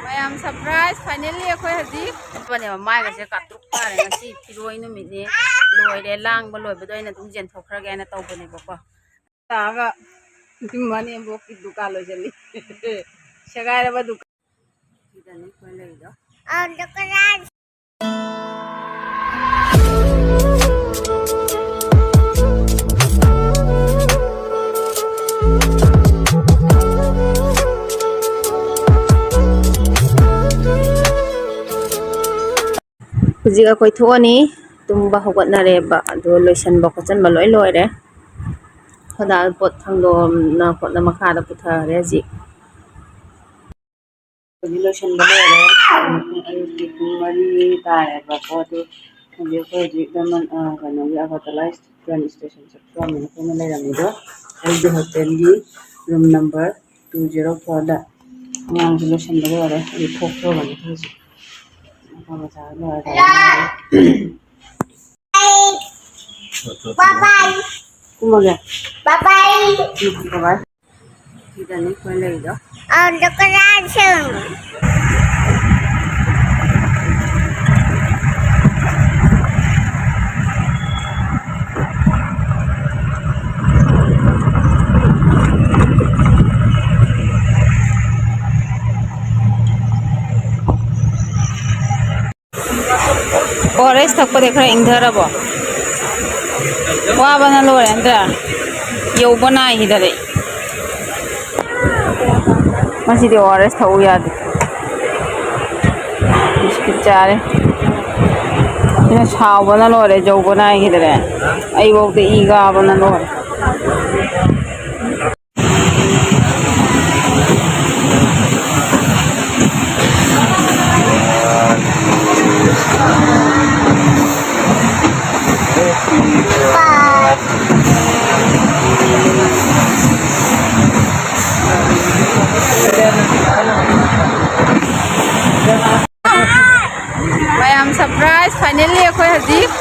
ꯃꯌꯥꯝ surprise finally ꯑꯩꯈꯣꯏ ꯍꯧꯖꯤꯛ ꯆꯠꯄꯅꯦꯕ ꯃꯥꯏꯒꯁꯦ ꯀꯥꯇ꯭ꯔꯨꯛ ꯇꯥꯔꯦ ꯉꯁꯤ ꯐꯤꯔꯣꯏ ꯅꯨꯃꯤꯠꯅꯤ ꯂꯣꯏꯔꯦ ꯂꯥꯡꯕ ꯂꯣꯏꯕꯗꯣ ꯑꯩꯅ ꯑꯗꯨꯝ ꯌꯦꯟꯊꯣꯛꯈ꯭ꯔꯒꯦꯅ ꯇꯧꯕꯅꯦꯕꯀꯣ ꯇꯥꯒ ꯃꯅꯦꯝꯕꯣꯛꯀꯤ ꯗꯨꯀꯥꯟ ꯂꯣꯏꯁꯤꯜꯂꯤ ꯁꯦꯒꯥꯏꯔꯕ ꯗꯨꯀꯥꯟ ꯁꯤꯗꯅꯤ ꯑꯩꯈꯣꯏ ꯂꯩꯗꯣ ꯍꯧꯖꯤꯛ ꯑꯩꯈꯣꯏ ꯊꯣꯛꯑꯅꯤ ꯇꯨꯝꯕ ꯍꯧꯒꯠꯅꯔꯦꯕ ꯑꯗꯣ ꯂꯣꯏꯁꯟꯕ ꯈꯣꯠꯆꯟꯕ ꯂꯣꯏ ꯂꯣꯏꯔꯦ ꯈꯣꯏꯗꯥ ꯄꯣꯠ ꯊꯥꯡꯗꯣꯛꯑꯝꯅ ꯈꯣꯠꯅ ꯃꯈꯥꯗ ꯄꯨꯊꯔꯦ ꯍꯧꯖꯤꯛ ꯂꯣꯏꯁꯟꯕ ꯂꯣꯏꯔꯦ ꯑꯌꯨꯛꯀꯤ ꯄꯨꯡ 4 ꯇꯥꯔꯦꯕꯀꯣ ꯑꯗꯨ ꯍꯧꯖꯤꯛ ꯀꯩꯅꯣꯒꯤ ꯑꯒꯔꯇꯂꯥ ꯇ꯭ꯔꯦꯟ ꯏꯁꯇꯦꯁꯟ ꯆꯠꯄꯅ ꯑꯩꯈꯣꯏꯅ ꯂꯩꯔꯝꯃꯤꯗꯣ ꯑꯩꯒꯤ ꯍꯣꯇꯦꯜꯒꯤ ꯔꯨꯝ ꯅꯝꯕꯔ 204ꯗ ꯑꯉꯥꯡꯁꯨ ꯂꯣꯏꯁꯟꯕ ꯂꯣꯏꯔꯦ ꯑꯩ ꯊꯣꯛꯇ꯭ꯔꯕꯅꯤ ꯍꯧꯖꯤꯛ ꯀꯨꯝꯃꯒꯦ ꯕꯥꯏ ꯁꯤꯗꯅꯤ ꯑꯩꯈꯣꯏ ꯂꯩꯗꯣ ꯑꯣꯔꯦꯟꯖ ꯊꯛꯄꯗꯤ ꯈꯔ ꯏꯪꯊꯔꯕꯣ ꯋꯥꯕꯅ ꯂꯣꯏꯔꯦ ꯅꯠꯇ꯭ꯔꯥ ꯌꯧꯕ ꯅꯥꯏꯈꯤꯗꯔꯦ ꯃꯁꯤꯗꯤ ꯑꯣꯔꯦꯟꯖ ꯊꯛꯎ ꯌꯥꯗꯦ ꯕꯤꯁꯀꯤꯠ ꯆꯥꯔꯦ ꯁꯤꯅ ꯁꯥꯎꯕꯅ ꯂꯣꯏꯔꯦ ꯌꯧꯕ ꯅꯥꯏꯈꯤꯗꯔꯦ ꯑꯩꯐꯧꯗ ꯏ ꯀꯥꯕꯅ ꯂꯣꯏꯔꯦ ꯃꯌꯥꯝ ꯁꯔꯄ꯭ꯔꯥꯏꯖ ꯐꯥꯏꯅꯦꯜꯂꯤ ꯑꯩꯈꯣꯏ ꯍꯧꯖꯤꯛ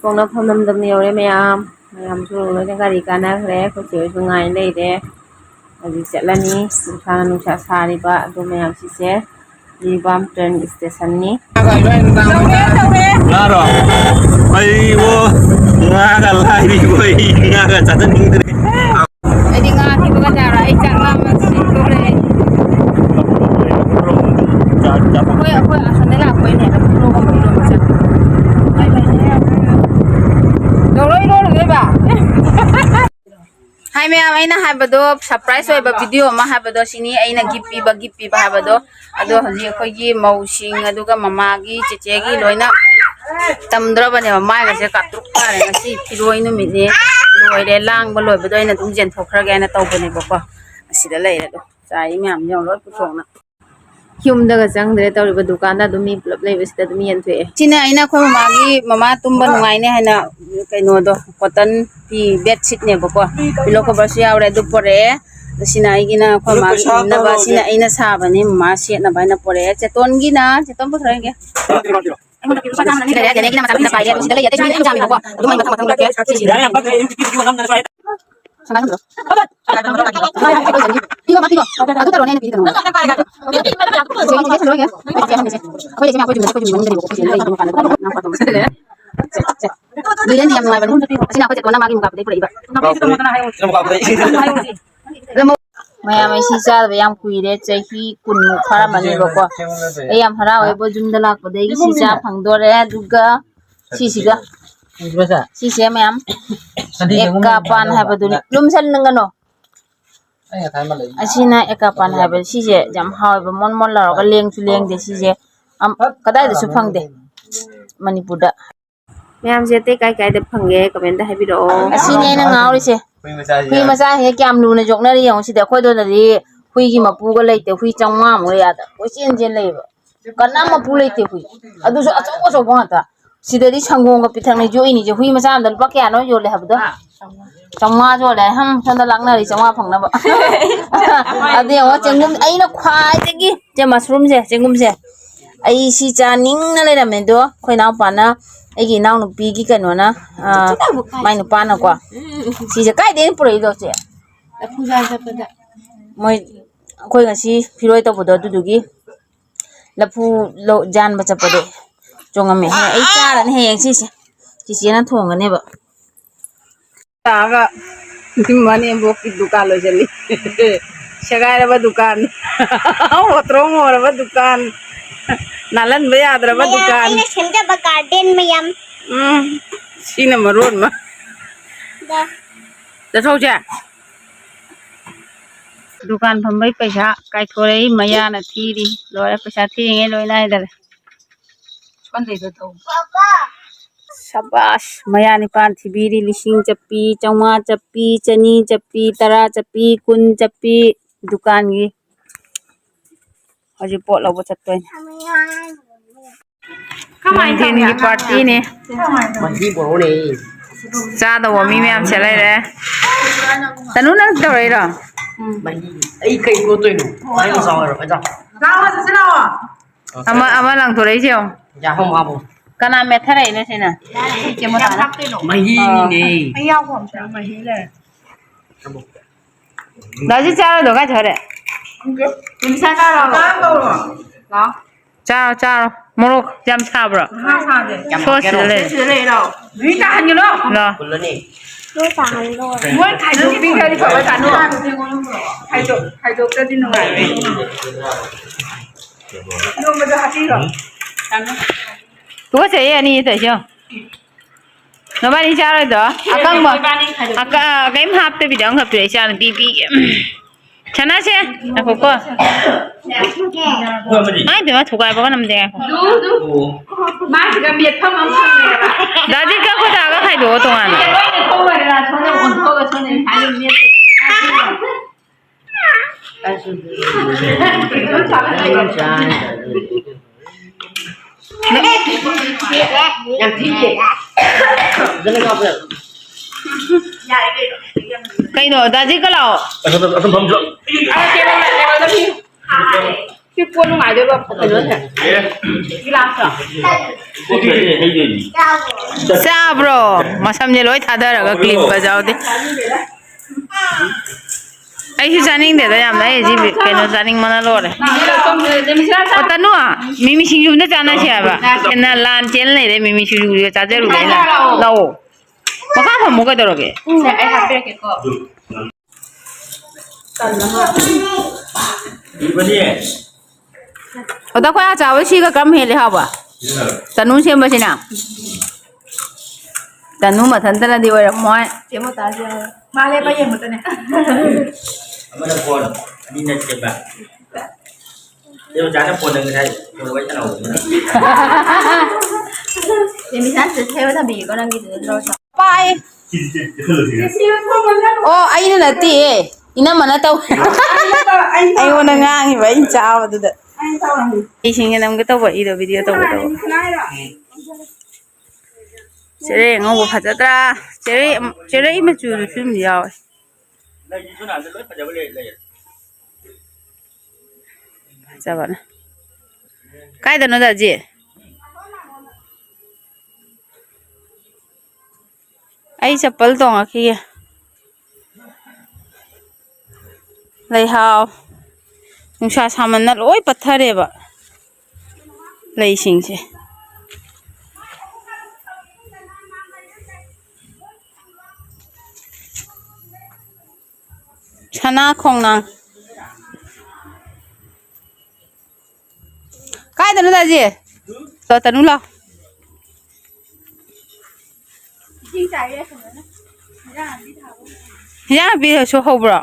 ꯄꯣꯛꯅꯐꯝ ꯂꯝꯗꯝ ꯌꯧꯔꯦ ꯃꯌꯥꯝꯁꯨ ꯂꯣꯏꯅ ꯒꯥꯔꯤ ꯀꯥꯟꯅꯈ꯭ꯔꯦ ꯑꯩꯈꯣꯏ ꯆꯦ ꯍꯣꯏꯁꯨ ꯉꯥꯏ ꯂꯩꯔꯦ ꯍꯧꯖꯤꯛ ꯆꯠꯂꯅꯤ ꯅꯨꯡꯁꯥ ꯁꯥꯔꯤꯕ ꯑꯗꯨ ꯃꯌꯥꯝ ꯁꯤꯁꯦ ꯖꯤꯔꯤꯕꯥꯝ ꯇ꯭ꯔꯦꯟ ꯏꯁꯇꯦꯁꯟꯅꯤ ꯉꯥꯔꯣ ꯑꯩꯕꯨ ꯉꯥꯒ ꯂꯥꯏꯔꯤꯕ ꯉꯥꯒ ꯆꯥꯖꯅꯤꯡꯗ꯭ꯔꯦ ꯑꯩꯗꯤ ꯉꯥ ꯊꯤꯕꯒ ꯆꯥꯔꯣ ꯑꯩ ꯆꯥꯛ ꯂꯥꯝꯕ ꯁꯤꯗꯣꯔꯦ ꯑꯩꯈꯣꯏ ꯑꯁꯣꯝꯗꯩ ꯂꯥꯛꯄꯩꯅꯦ ꯍꯥꯏ ꯃꯌꯥꯝ ꯑꯩꯅ ꯍꯥꯏꯕꯗꯣ ꯁꯔꯄ꯭ꯔꯥꯏꯖ ꯑꯣꯏꯕ ꯚꯤꯗꯤꯑꯣ ꯑꯃ ꯍꯥꯏꯕꯗꯣ ꯁꯤꯅꯤ ꯑꯩꯅ ꯒꯤꯐ ꯄꯤꯕ ꯍꯥꯏꯕꯗꯣ ꯑꯗꯣ ꯍꯧꯖꯤꯛ ꯑꯩꯈꯣꯏꯒꯤ ꯃꯧꯁꯤꯡ ꯑꯗꯨꯒ ꯃꯃꯥꯒꯤ ꯆꯦꯆꯦꯒꯤ ꯂꯣꯏꯅ ꯇꯝꯗ꯭ꯔꯕꯅꯦꯕ ꯃꯥꯏꯒꯁꯦ ꯀꯥꯇ꯭ꯔꯨꯛ ꯇꯥꯔꯦ ꯉꯁꯤ ꯐꯤꯔꯣꯏ ꯅꯨꯃꯤꯠꯅꯤ ꯂꯣꯏꯔꯦ ꯂꯥꯡꯕ ꯂꯣꯏꯕꯗꯣ ꯑꯩꯅ ꯑꯗꯨꯝ ꯌꯦꯟꯊꯣꯛꯈ꯭ꯔꯒꯦꯅ ꯇꯧꯕꯅꯦꯕꯀꯣ ꯑꯁꯤꯗ ꯂꯩꯔꯦ ꯑꯗꯣ ꯆꯥꯔꯤ ꯃꯌꯥꯝ ꯌꯦꯡꯉꯣ ꯂꯣꯏ ꯄꯨꯊꯣꯛꯅ ꯌꯨꯝꯗꯒ ꯆꯪꯗ꯭ꯔꯦ ꯇꯧꯔꯤꯕ ꯗꯨꯀꯥꯟꯗ ꯑꯗꯨꯝ ꯃꯤ ꯄꯨꯂꯞ ꯂꯩꯕꯁꯤꯗ ꯑꯗꯨꯝ ꯌꯦꯟꯊꯣꯛꯑꯦ ꯁꯤꯅ ꯑꯩꯅ ꯑꯩꯈꯣꯏ ꯃꯃꯥ ꯇꯨꯝꯕ ꯅꯨꯡꯉꯥꯏꯅꯦ ꯍꯥꯏꯅ ꯀꯩꯅꯣꯗꯣ ꯀꯣꯇꯟ ꯐꯤ ꯕꯦꯗꯁꯤꯠꯅꯦꯕꯀꯣ ꯄꯤꯂꯣ ꯀꯣꯕꯔꯁꯨ ꯌꯥꯎꯔꯦ ꯑꯗꯨ ꯄꯣꯔꯛꯑꯦ ꯑꯗꯣ ꯁꯤꯅ ꯑꯩꯒꯤꯅ ꯑꯩꯈꯣꯏ ꯃꯥꯒꯤ ꯏꯟꯅꯕ ꯁꯤꯅ ꯑꯩꯅ ꯁꯥꯕꯅꯤ ꯃꯃꯥ ꯁꯦꯠꯅꯕ ꯍꯥꯏꯅ ꯄꯣꯔꯛꯑꯦ ꯆꯦꯇꯣꯟꯒꯤꯅ ꯆꯦꯇꯣꯟ ꯄꯨꯊꯣꯔꯛꯑꯒꯦ ꯃꯌꯥꯝ ꯑꯩ ꯁꯤ ꯆꯥꯗꯕ ꯌꯥꯝ ꯀꯨꯏꯔꯦ ꯆꯍꯤ 10ꯃꯨꯛ ꯐꯥꯔꯝꯃꯅꯦꯕꯀꯣ ꯑꯩ ꯌꯥꯝ ꯍꯔꯥꯎꯋꯦꯕ ꯌꯨꯝꯗ ꯂꯥꯛꯄꯗꯒꯤ ꯁꯤ ꯆꯥ ꯐꯪꯗꯣꯔꯦ ꯑꯗꯨꯒ ꯁꯤꯁꯤꯒ ꯁꯤꯁꯦ ꯃꯌꯥꯝ ꯑꯦꯛꯀꯥꯄꯥꯟ ꯍꯥꯏꯕꯗꯨꯅꯤ ꯂꯨꯝꯁꯟꯒꯅꯣ ꯑꯁꯤꯅ ꯑꯦꯛꯀꯥꯄꯥꯟ ꯍꯥꯏꯕ ꯁꯤꯁꯦ ꯌꯥꯝ ꯍꯥꯎꯋꯦꯕ ꯃꯣꯟ ꯃꯣꯟ ꯂꯥꯎꯔꯒ ꯂꯦꯡꯁꯨ ꯂꯦꯡꯗꯦ ꯁꯤꯁꯦ ꯀꯗꯥꯏꯗꯁꯨ ꯐꯪꯗꯦ ꯃꯅꯤꯄꯨꯔꯗ ꯃꯌꯥꯝꯁꯦ ꯑꯇꯩ ꯀꯥꯏꯗ ꯐꯪꯒꯦ ꯀꯃꯦꯟꯇ ꯍꯥꯏꯕꯤꯔꯛꯑꯣ ꯑꯁꯤꯅꯦ ꯑꯩꯅ ꯉꯥꯎꯔꯤꯁꯦ ꯍꯨꯏ ꯃꯆꯥ ꯍꯦꯛ ꯀꯌꯥꯝ ꯂꯨꯅ ꯌꯣꯛꯅꯔꯤ ꯌꯦꯡꯉꯣ ꯁꯤꯗ ꯑꯩꯈꯣꯏꯗꯣꯅꯗꯤ ꯍꯨꯏꯒꯤ ꯃꯄꯨꯒ ꯂꯩꯇꯦ ꯍꯨꯏ 500 ꯌꯥꯗ ꯀꯣꯏꯆꯦꯟ ꯆꯦꯟ ꯂꯩꯌꯦꯕ ꯀꯅꯥꯝ ꯃꯄꯨ ꯂꯩꯇꯦ ꯍꯨꯏ ꯑꯗꯨꯁꯨ ꯑꯆꯧ ꯑꯆꯧꯕ ꯉꯥꯛꯇ ꯁꯤꯗꯗꯤ ꯁꯪꯒꯣꯝꯒ ꯄꯤꯊꯛꯅꯩ ꯌꯣꯛꯏꯅꯤꯁꯦ ꯍꯨꯏ ꯃꯆꯥ ꯑꯃꯗ ꯂꯨꯄꯥ ꯀꯌꯥꯅꯣ ꯌꯣꯜꯂꯦ ꯍꯥꯏꯕꯗꯣ 500 ꯌꯣꯜꯂꯦ ꯁꯣꯝꯗ ꯂꯥꯛꯅꯔꯤ 500 ꯐꯪꯅꯕ ꯑꯗꯨ ꯌꯦꯡꯉꯣ ꯆꯦꯡꯒꯨꯝ ꯑꯩꯅ ꯈ꯭ꯋꯥꯏꯗꯒꯤ ꯃꯁꯔꯨꯝꯁꯦ ꯆꯦꯡꯒꯨꯝꯁꯦ ꯑꯩ ꯁꯤ ꯆꯥꯅꯤꯡꯅ ꯂꯩꯔꯝꯃꯦ ꯑꯗꯣ ꯑꯩꯈꯣꯏ ꯏꯅꯥꯎꯄꯥꯅ ꯑꯩꯒꯤ ꯏꯅꯥꯎꯅꯨꯄꯤꯒꯤ ꯀꯩꯅꯣꯅ ꯃꯥꯏ ꯅꯨꯄꯥꯅꯀꯣ ꯁꯤꯁꯦ ꯀꯥꯏꯗꯩꯅ ꯄꯨꯔꯛꯏꯗꯣ ꯆꯦ ꯃꯣꯏ ꯑꯩꯈꯣꯏ ꯉꯁꯤ ꯐꯤꯔꯣꯏ ꯇꯧꯕꯗꯣ ꯑꯗꯨꯗꯨꯒꯤ ꯂꯐꯨ ꯌꯥꯟꯕ ꯆꯠꯄꯗꯣ ꯆꯣꯡꯉꯝꯃꯦ ꯑꯩ ꯆꯥꯔꯅꯤ ꯍꯌꯦꯡ ꯁꯤꯁꯦ ꯆꯤꯆꯦꯅ ꯊꯣꯡꯒꯅꯦꯕ ꯇꯥꯒ ꯃꯅꯦꯝꯕꯣꯛꯀꯤ ꯗꯨꯀꯥꯟ ꯂꯣꯏꯁꯤꯜꯂꯤ ꯁꯦꯒꯥꯏꯔꯕ ꯗꯨꯀꯥꯟ ꯍꯣꯇ꯭ꯔꯣꯡ ꯍꯣꯔꯕ ꯗꯨꯀꯥꯟ ꯅꯥꯜꯍꯟꯕ ꯌꯥꯗ꯭ꯔꯕ ꯗꯨꯀꯥꯟ ꯑꯩꯅ ꯁꯦꯝꯖꯕ ꯒꯥꯔꯗꯦꯟ ꯃꯌꯥꯝ ꯁꯤꯅ ꯃꯔꯣꯟ ꯑꯃ ꯆꯠꯊꯣꯛꯁꯦ ꯗꯨꯀꯥꯟ ꯐꯝꯕꯩ ꯄꯩꯁꯥ ꯀꯥꯏꯊꯣꯔꯛꯏ ꯃꯌꯥꯅ ꯊꯤꯔꯤ ꯂꯣꯏꯔꯦ ꯄꯩꯁꯥ ꯊꯤꯔꯤꯉꯩ ꯂꯣꯏ ꯅꯥꯏꯗꯔꯦ ꯁꯣꯟꯗꯩꯗ ꯇꯧ ꯁꯕꯥꯁ ꯃꯌꯥ ꯅꯤꯄꯥꯜ ꯊꯤꯕꯤꯔꯤ 1000 ꯆꯞꯄꯤ 500 ꯆꯞꯄꯤ 200 ꯆꯞꯄꯤ 10 ꯆꯞꯄꯤ 20 ꯆꯞꯄꯤ ꯗꯨꯀꯥꯟꯒꯤ ꯍꯧꯖꯤꯛ ꯄꯣꯠ ꯂꯧꯕ ꯆꯠꯇꯣꯏꯅꯦ ꯅꯨꯡꯊꯤꯟꯒꯤ ꯄꯥꯔꯇꯤꯅꯦ ꯆꯥꯗꯧꯕ ꯃꯤ ꯃꯌꯥꯝ ꯁꯦꯠ ꯂꯩꯔꯦ ꯇꯅꯨ ꯅꯪ ꯇꯧꯔꯛꯏꯔꯣ ꯑꯩ ꯀꯩ ꯇꯣꯠꯇꯣꯏꯅꯣ ꯃꯥꯏꯅ ꯆꯥꯎꯔꯣ ꯐꯖ ꯑꯃ ꯂꯪꯊꯣꯔꯛꯏꯁꯦ ꯌꯦꯡꯉꯣ ꯌꯥꯍꯧ ꯍꯥꯞꯄꯣ ꯀꯅꯥ ꯃꯦꯠꯊꯔꯛꯏꯅꯣ ꯁꯤꯅ ꯃꯍꯤꯅꯤꯅꯦ ꯗꯥꯖꯤ ꯆꯥꯔꯣꯏꯗꯣ ꯀꯥꯏ ꯊꯣꯔꯦ ꯆꯥꯔꯣ ꯃꯣꯔꯣꯛ ꯌꯥꯝ ꯁꯥꯕ꯭ꯔꯣ ꯁꯣꯁꯤꯗ ꯂꯩ ꯄꯨꯜꯂꯅꯤ ꯃꯣꯏ ꯈꯥꯏꯗꯣꯛꯄꯤꯈ꯭ꯔꯗꯤ ꯐꯕ ꯆꯥꯅꯨ ꯈꯥꯏꯗꯣꯛꯇ꯭ꯔꯗꯤ ꯅꯨꯡꯉꯥꯏꯔꯣꯏ ꯅꯣꯡꯃꯗ ꯍꯥꯞꯄꯤꯔꯣ ꯇꯨꯀꯠꯆꯩꯌꯦ ꯑꯅꯤ ꯇꯧꯏꯁꯦ ꯅꯕꯥꯅꯤ ꯆꯥꯔꯣꯏꯗ꯭ꯔꯣ ꯑꯀꯪꯕ ꯀꯩꯝ ꯍꯥꯞꯇꯕꯤꯗ ꯑꯃꯈꯛ ꯄꯤꯔꯛꯏ ꯏꯆꯥꯅꯨꯄꯤ ꯄꯤꯒꯦ ꯁꯅꯥꯁꯦ ꯉꯥꯏꯈꯣꯀꯣ ꯏꯃꯥꯏ ꯄꯦꯝꯃ ꯊꯨꯒꯥꯏꯕꯒ ꯅꯝꯗꯦ ꯉꯥꯏꯈꯣ ꯃꯥꯁꯤꯒ ꯃꯦꯠꯐꯝ ꯑꯃ ꯐꯪꯉꯦꯕ ꯗꯥꯖꯤꯒ ꯈꯣꯏꯗꯥꯒ ꯈꯥꯏꯗꯣꯛꯑꯣ ꯇꯣꯉꯥꯟꯅ ꯌꯥꯝ ꯊꯤꯌꯦ ꯀꯩꯅꯣ ꯗꯥꯖꯤꯒ ꯂꯥꯛꯑꯣ ꯑꯗꯨꯝ ꯐꯝꯖ ꯄꯤꯛꯄ ꯅꯨꯡꯉꯥꯏꯗꯣꯏꯕ ꯀꯩꯅꯣꯁꯦ ꯆꯥꯕ꯭ꯔꯣ ꯃꯁꯝꯁꯦ ꯂꯣꯏ ꯊꯥꯗꯔꯒ ꯀ꯭ꯂꯤꯞꯀ ꯌꯥꯎꯗꯦ ꯑꯩꯁꯨ ꯆꯥꯅꯤꯡꯗꯦꯗ ꯌꯥꯝꯅ ꯑꯩ ꯍꯧꯖꯤꯛ ꯀꯩꯅꯣ ꯆꯥꯅꯤꯡꯕꯅ ꯂꯣꯏꯔꯦ ꯇꯅꯨ ꯃꯤꯃꯤ ꯁꯤꯡꯖꯨ ꯑꯝꯇ ꯆꯥꯅꯁꯦ ꯍꯥꯏꯕ ꯂꯥꯟ ꯆꯦꯟ ꯂꯩꯔꯦ ꯃꯤꯃꯤ ꯁꯤꯡꯖꯨꯒ ꯆꯥꯖꯔꯨꯒꯦ ꯂꯥꯛꯑꯣ ꯃꯈꯥ ꯐꯝꯃꯨ ꯀꯩꯗꯧꯔꯒꯦ ꯑꯩ ꯍꯥꯞꯄꯤꯔꯛꯀꯦꯀꯣ ꯑꯗ ꯑꯩꯈꯣꯏ ꯑꯆꯥꯕ ꯁꯤꯒ ꯀꯔꯝ ꯍꯦꯜꯂꯦ ꯍꯥꯎꯕ ꯇꯅꯨ ꯁꯦꯝꯕꯁꯤꯅ ꯇꯅꯨ ꯃꯊꯟꯇꯅꯗꯤ ꯑꯣꯏꯔꯝꯃꯣꯏ ꯃꯥꯂꯦꯕ ꯌꯦꯡꯕꯇꯅꯦ ꯑꯃꯅ ꯐꯣꯟ ꯑꯅꯤꯅ ꯁꯦꯝꯕ ꯆꯥꯅ ꯐꯣꯟꯗ ꯉꯁꯥꯏ ꯐꯣꯟ ꯋꯥꯔꯤ ꯃꯤꯁꯥꯟꯁꯦ ꯁꯦꯕ ꯊꯝꯕꯤꯒꯦꯀꯣ ꯅꯪꯒꯤꯗꯨꯗ ꯄꯥꯏ ꯑꯣ ꯑꯩꯅ ꯅꯠꯇꯦ ꯏꯅꯝꯃꯅ ꯇꯧ ꯑꯩꯉꯣꯟꯗ ꯉꯥꯡꯉꯤꯕ ꯑꯩꯅ ꯆꯥꯕꯗꯨꯗ ꯑꯩꯁꯤꯡꯒ ꯅꯝꯒꯦ ꯇꯧꯕ ꯏꯗꯣ ꯚꯤꯗꯤꯑꯣ ꯇꯧꯒꯗꯧꯕ ꯆꯦꯔꯩ ꯑꯉꯧꯕ ꯐꯖꯗ꯭ꯔꯥ ꯆꯦꯔꯩ ꯃꯆꯨꯗꯨꯁꯨ ꯑꯗꯨꯝ ꯌꯥꯎꯋꯦ ꯐꯖꯕꯅꯦ ꯀꯥꯏꯗꯅꯣ ꯗꯥꯖꯤ ꯑꯩ ꯆꯄꯜ ꯇꯣꯡꯉꯛꯈꯤꯒꯦ ꯂꯩꯍꯥꯎ ꯅꯨꯡꯁꯥ ꯁꯥꯃꯟꯅ ꯂꯣꯏ ꯄꯠꯊꯔꯦꯕ ꯂꯩꯁꯤꯡꯁꯦ ꯁꯅꯥ ꯈꯣꯡꯅꯥꯡ ꯀꯥꯏꯗꯅꯣ ꯗꯥꯖꯤ ꯇꯅꯨ ꯂꯥꯎ ꯍꯤꯟꯖꯥꯡ ꯅꯥꯄꯤꯁꯨ ꯍꯧꯕ꯭ꯔꯣ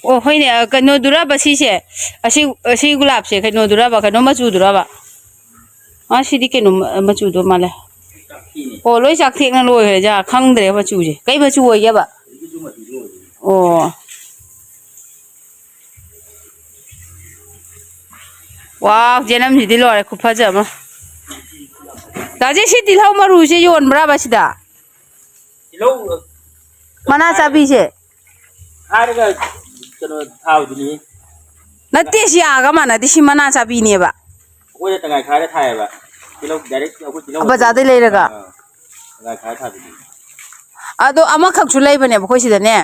ꯑꯣ ꯍꯣꯏꯅꯦ ꯀꯩꯅꯣꯗꯨꯔꯕ ꯁꯤꯁꯦ ꯑꯁꯤ ꯒꯨꯂꯥꯞꯁꯦ ꯀꯩꯅꯣꯗꯨꯔꯕ ꯀꯩꯅꯣ ꯃꯆꯨꯗꯨꯔꯕ ꯁꯤꯗꯤ ꯀꯩꯅꯣ ꯃꯆꯨꯗꯣ ꯃꯥꯜꯂꯦ ꯑꯣ ꯂꯣꯏ ꯆꯥꯛꯊꯦꯛꯅ ꯂꯣꯏꯈ꯭ꯔꯦꯖꯥ ꯈꯪꯗ꯭ꯔꯦ ꯃꯆꯨꯁꯦ ꯀꯩ ꯃꯆꯨ ꯑꯣꯏꯒꯦꯕ ꯑꯣ ꯋꯥꯎ ꯖꯦꯅꯝꯁꯤꯗꯤ ꯂꯣꯏꯔꯦ ꯈꯨꯐꯖ ꯑꯃ ꯗꯥꯖꯤ ꯁꯤ ꯇꯤꯜꯍꯧ ꯃꯔꯨꯁꯦ ꯌꯣꯟꯕ꯭ꯔꯕ ꯁꯤꯗ ꯃꯅꯥ ꯆꯥꯕꯤꯁꯦ ꯍꯥꯏꯔꯒ ꯀꯩꯅꯣ ꯊꯥꯕꯗꯨꯅꯤ ꯅꯠꯇꯦ ꯁꯤ ꯌꯥꯒ ꯃꯥꯟꯅꯗꯦ ꯁꯤ ꯃꯅꯥ ꯆꯥꯕꯤꯅꯦꯕ ꯑꯩꯈꯣꯏꯅ ꯇꯪꯈꯥꯏ ꯈꯥꯏꯔ ꯊꯥꯏꯌꯦꯕ ꯇꯤꯜꯍꯧ ꯗꯥꯏꯔꯦꯛ ꯑꯩꯈꯣꯏ ꯇꯤꯜꯍꯧ ꯕꯖꯥꯔꯗꯩ ꯂꯩꯔꯒ ꯇꯪꯈꯥꯏ ꯈꯥꯏꯔ ꯊꯥꯕꯤꯗꯨꯅꯤ ꯑꯗꯣ ꯑꯃꯈꯛꯁꯨ ꯂꯩꯕꯅꯦꯕ ꯑꯩꯈꯣꯏ ꯁꯤꯗꯅꯦ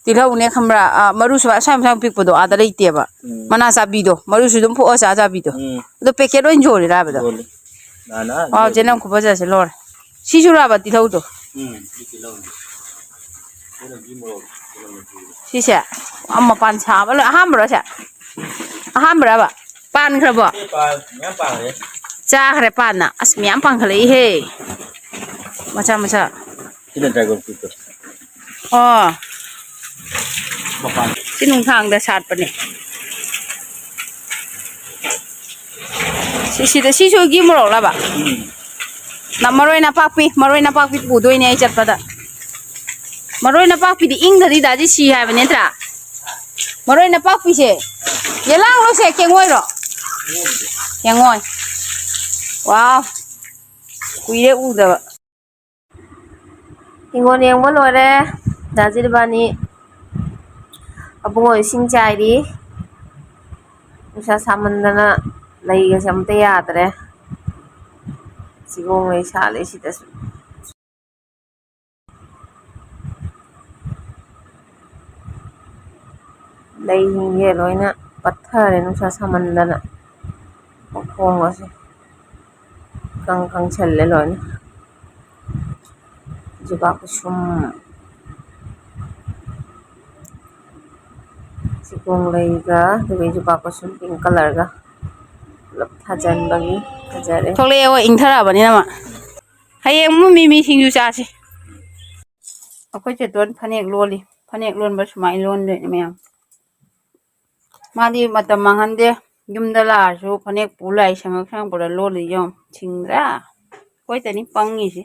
ꯇꯤꯜꯍꯧꯅꯦ ꯈꯪꯕ꯭ꯔꯥ ꯃꯔꯨꯁꯨ ꯑꯁꯥꯡ ꯑꯁꯥꯡ ꯄꯤꯛꯄꯗꯣ ꯑꯥꯗ ꯂꯩꯇꯦꯕ ꯃꯅꯥ ꯆꯥꯕꯤꯗꯣ ꯃꯔꯨꯁꯨ ꯑꯗꯨꯝ ꯐꯨꯛꯑ ꯆꯥꯕꯤꯗꯣ ꯑꯗꯣ ꯄꯦꯀꯦꯠ ꯑꯣꯏꯅ ꯌꯣꯜꯂꯤꯔꯥꯕꯗꯣ ꯋꯥꯎ ꯆꯦꯅꯪ ꯈꯨꯐꯖꯁꯦ ꯂꯣꯏꯔꯦ ꯁꯤꯁꯨꯔꯥꯕ ꯇꯤꯜꯍꯧꯗꯣ ꯁꯤꯁꯦ ꯃꯄꯥꯟ ꯁꯥꯕ ꯂꯣꯏ ꯑꯍꯥꯟꯕꯔꯣ ꯁꯦ ꯑꯍꯥꯟꯕꯔꯕ ꯄꯥꯟꯈ꯭ꯔꯕꯣ ꯆꯥꯈ꯭ꯔꯦ ꯄꯥꯟꯅ ꯑꯁ ꯃꯌꯥꯝ ꯄꯥꯟꯈꯠꯂꯛꯏꯍꯦ ꯃꯆꯥ ꯃꯆꯥ ꯑꯣ ꯁꯤ ꯅꯨꯡꯊꯥꯡꯗ ꯁꯥꯠꯄꯅꯦ ꯁꯤꯗ ꯁꯤꯁꯨ ꯒꯤ ꯃꯣꯔꯣꯛꯂꯕ ꯃꯔꯣꯏ ꯅꯄꯥꯛꯄꯤ ꯄꯨꯗꯣꯏꯅꯦ ꯑꯩ ꯆꯠꯄꯗ ꯃꯔꯣꯏ ꯅꯄꯥꯛꯄꯤꯗꯤ ꯏꯪꯗꯗꯤ ꯗꯥꯗꯤ ꯁꯤ ꯍꯥꯏꯕ ꯅꯠꯇ꯭ꯔꯥ ꯃꯔꯣꯏ ꯅꯄꯥꯛꯄꯤꯁꯦ ꯌꯦꯂꯥꯡꯂꯣꯁꯦ ꯀꯦꯡꯉꯣꯏꯔꯣ ꯀꯦꯡꯉꯣꯏ ꯋꯥꯎ ꯀꯨꯏꯔꯦ ꯎꯗꯕ ꯍꯤꯡꯒꯣꯜ ꯌꯦꯡꯕ ꯂꯣꯏꯔꯦ ꯗꯥꯖꯤꯠ ꯏꯕꯥꯅꯤ ꯑꯕꯨꯡꯉꯣ ꯏꯁꯤꯡ ꯆꯥꯏꯔꯤ ꯅꯨꯡꯁꯥ ꯁꯥꯃꯟꯗꯅ ꯂꯩꯒꯁꯦ ꯑꯝꯇ ꯌꯥꯗ꯭ꯔꯦ ꯆꯤꯒꯣꯡ ꯂꯩ ꯁꯥꯠꯂꯦ ꯁꯤꯗꯁꯨ ꯂꯩꯁꯤꯡꯁꯦ ꯂꯣꯏꯅ ꯄꯠꯊꯔꯦ ꯅꯨꯡꯁꯥ ꯁꯥꯃꯟꯗꯅ ꯃꯈꯣꯡꯒꯁꯦ ꯀꯪꯁꯜꯂꯦ ꯂꯣꯏꯅ ꯖꯨꯕꯥꯀꯨꯁꯨꯝ ꯆꯤꯒꯣꯡ ꯂꯩꯒ ꯑꯗꯨꯒ ꯖꯨꯕꯥꯀꯨꯁꯨꯝ ꯄꯤꯡ ꯀꯂꯔꯒ ꯄꯨꯂꯞ ꯊꯥꯖꯤꯟꯕꯒꯤ ꯐꯖꯔꯦ ꯊꯣꯛꯂꯛꯑꯦ ꯏꯪꯊꯔꯛꯑꯕꯅꯤꯅ ꯑꯃ ꯍꯌꯦꯡ ꯑꯃꯨꯛ ꯃꯤꯃꯤ ꯁꯤꯡꯖꯨ ꯆꯥꯁꯤ ꯑꯩꯈꯣꯏ ꯆꯦꯇꯣꯟ ꯐꯅꯦꯛ ꯂꯣꯜꯂꯤ ꯐꯅꯦꯛ ꯂꯣꯟꯕ ꯁꯨꯃꯥꯏꯅ ꯂꯣꯟꯗꯣꯏꯅꯦ ꯃꯌꯥꯝ ꯃꯥꯗꯤ ꯃꯇꯝ ꯃꯥꯡꯍꯟꯗꯦ ꯌꯨꯝꯗ ꯂꯥꯛꯑꯁꯨ ꯐꯅꯦꯛ ꯄꯨ ꯂꯥꯛꯏ ꯁꯪꯉꯛ ꯁꯪꯉꯛꯄꯗ ꯂꯣꯜꯂꯤ ꯌꯦꯡꯉꯨ ꯁꯤꯡꯗ꯭ꯔꯥ ꯑꯩꯈꯣꯏꯇꯅꯤ ꯄꯪꯉꯤꯁꯤ